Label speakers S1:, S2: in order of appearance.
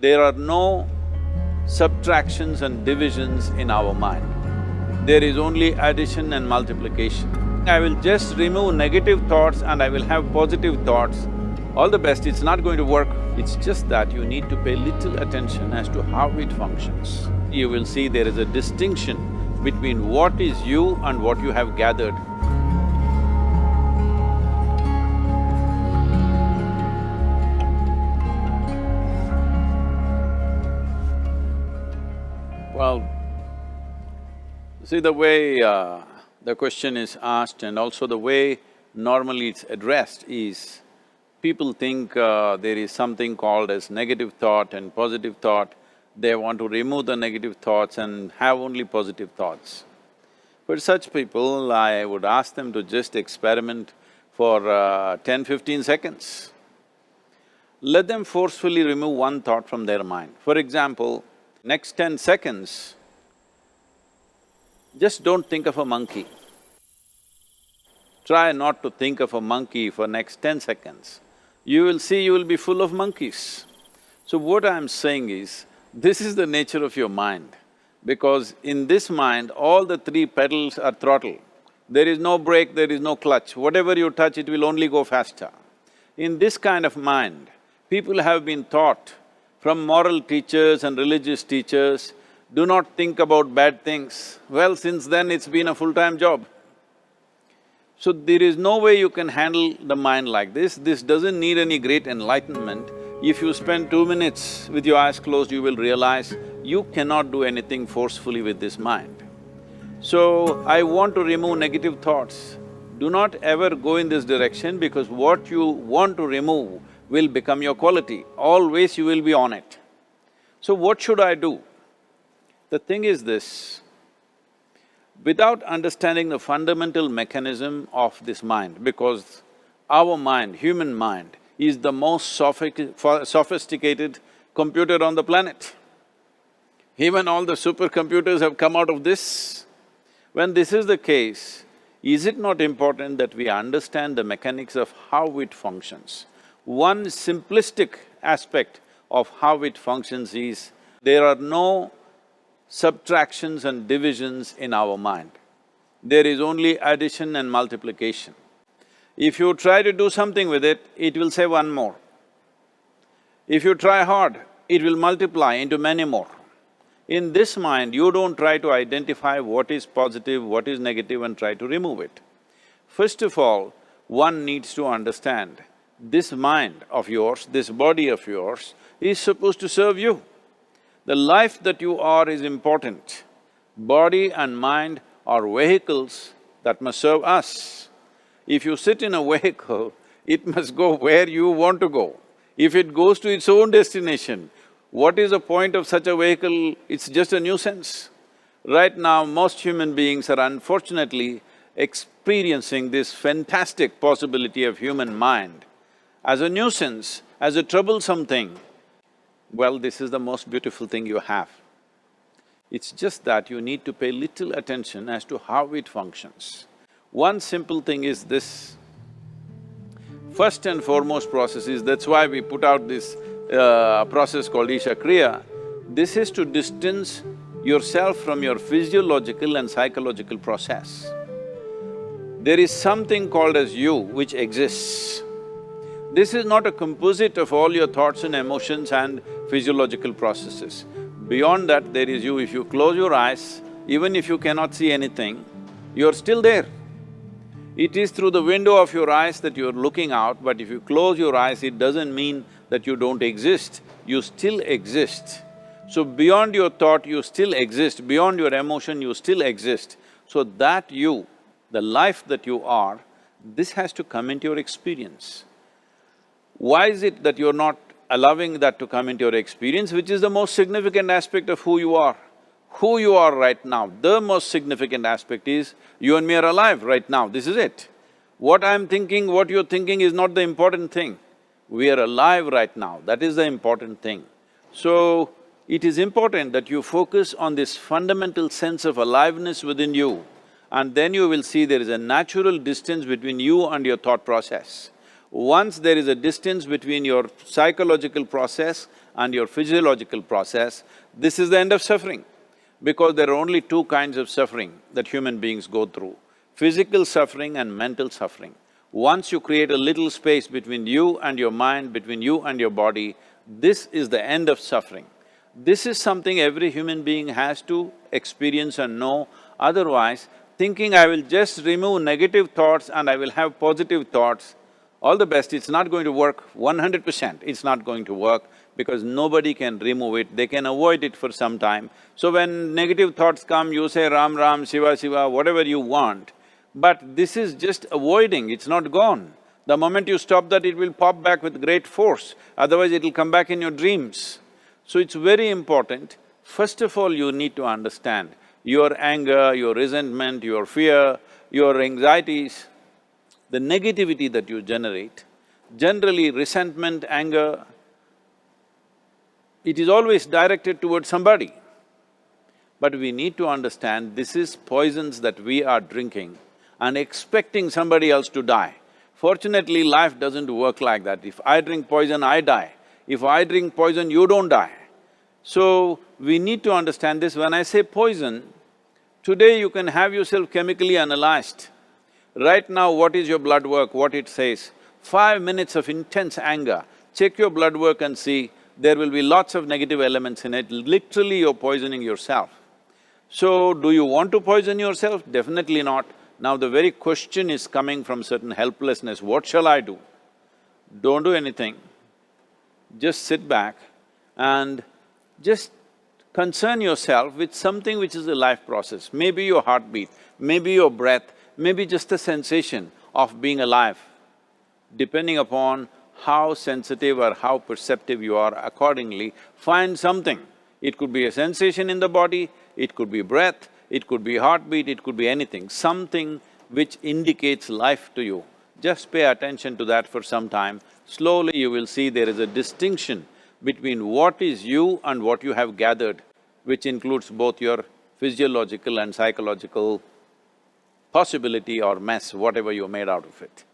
S1: There are no subtractions and divisions in our mind. There is only addition and multiplication. I will just remove negative thoughts and I will have positive thoughts. All the best, it's not going to work. It's just that you need to pay little attention as to how it functions. You will see there is a distinction between what is you and what you have gathered. Well, see the way the question is asked and also the way normally it's addressed is, people think there is something called as negative thought and positive thought. They want to remove the negative thoughts and have only positive thoughts. For such people, I would ask them to just experiment for 10-15 seconds. Let them forcefully remove one thought from their mind. For example, next 10 seconds, just don't think of a monkey. Try not to think of a monkey for next 10 seconds. You will see you will be full of monkeys. So what I'm saying is, this is the nature of your mind, because in this mind, all the three pedals are throttle. There is no brake, there is no clutch. Whatever you touch, it will only go faster. In this kind of mind, people have been taught from moral teachers and religious teachers, do not think about bad things. Well, since then it's been a full-time job. So there is no way you can handle the mind like this. This doesn't need any great enlightenment. If you spend 2 minutes with your eyes closed, you will realize you cannot do anything forcefully with this mind. So, I want to remove negative thoughts. Do not ever go in this direction, because what you want to remove will become your quality. Always you will be on it. So what should I do? The thing is this, without understanding the fundamental mechanism of this mind, because our mind, human mind, is the most sophisticated computer on the planet. Even all the supercomputers have come out of this. When this is the case, is it not important that we understand the mechanics of how it functions? One simplistic aspect of how it functions is, there are no subtractions and divisions in our mind. There is only addition and multiplication. If you try to do something with it, it will say one more. If you try hard, it will multiply into many more. In this mind, you don't try to identify what is positive, what is negative and try to remove it. First of all, one needs to understand, this mind of yours, this body of yours is supposed to serve you. The life that you are is important. Body and mind are vehicles that must serve us. If you sit in a vehicle, it must go where you want to go. If it goes to its own destination, what is the point of such a vehicle? It's just a nuisance. Right now, most human beings are unfortunately experiencing this fantastic possibility of human mind as a nuisance, as a troublesome thing. Well, this is the most beautiful thing you have. It's just that you need to pay little attention as to how it functions. One simple thing is this. First and foremost process is, that's why we put out this process called Isha Kriya. This is to distance yourself from your physiological and psychological process. There is something called as you which exists. This is not a composite of all your thoughts and emotions and physiological processes. Beyond that, there is you. If you close your eyes, even if you cannot see anything, you're still there. It is through the window of your eyes that you're looking out, but if you close your eyes, it doesn't mean that you don't exist, you still exist. So beyond your thought, you still exist, beyond your emotion, you still exist. So that you, the life that you are, this has to come into your experience. Why is it that you're not allowing that to come into your experience, which is the most significant aspect of who you are? Who you are right now, the most significant aspect is, you and me are alive right now, this is it. What I'm thinking, what you're thinking is not the important thing. We are alive right now, that is the important thing. So, it is important that you focus on this fundamental sense of aliveness within you, and then you will see there is a natural distance between you and your thought process. Once there is a distance between your psychological process and your physiological process, this is the end of suffering. Because there are only two kinds of suffering that human beings go through, physical suffering and mental suffering. Once you create a little space between you and your mind, between you and your body, this is the end of suffering. This is something every human being has to experience and know, otherwise thinking I will just remove negative thoughts and I will have positive thoughts, all the best, it's not going to work 100%, it's not going to work because nobody can remove it, they can avoid it for some time. So when negative thoughts come, you say Ram Ram, Shiva Shiva, whatever you want, but this is just avoiding, it's not gone. The moment you stop that, it will pop back with great force, otherwise it will come back in your dreams. So it's very important, first of all you need to understand your anger, your resentment, your fear, your anxieties, the negativity that you generate. Generally resentment, anger, it is always directed towards somebody. But we need to understand this is poisons that we are drinking and expecting somebody else to die. Fortunately, life doesn't work like that. If I drink poison, I die. If I drink poison, you don't die. So, we need to understand this. When I say poison, today you can have yourself chemically analyzed. Right now, what is your blood work, what it says? 5 minutes of intense anger, check your blood work and see, there will be lots of negative elements in it, literally you're poisoning yourself. So, do you want to poison yourself? Definitely not. Now the very question is coming from certain helplessness, what shall I do? Don't do anything, just sit back and just concern yourself with something which is a life process. Maybe your heartbeat, maybe your breath, maybe just a sensation of being alive. Depending upon how sensitive or how perceptive you are, accordingly, find something. It could be a sensation in the body, it could be breath, it could be heartbeat, it could be anything, something which indicates life to you. Just pay attention to that for some time. Slowly you will see there is a distinction between what is you and what you have gathered, which includes both your physiological and psychological possibility or mess, whatever you made out of it.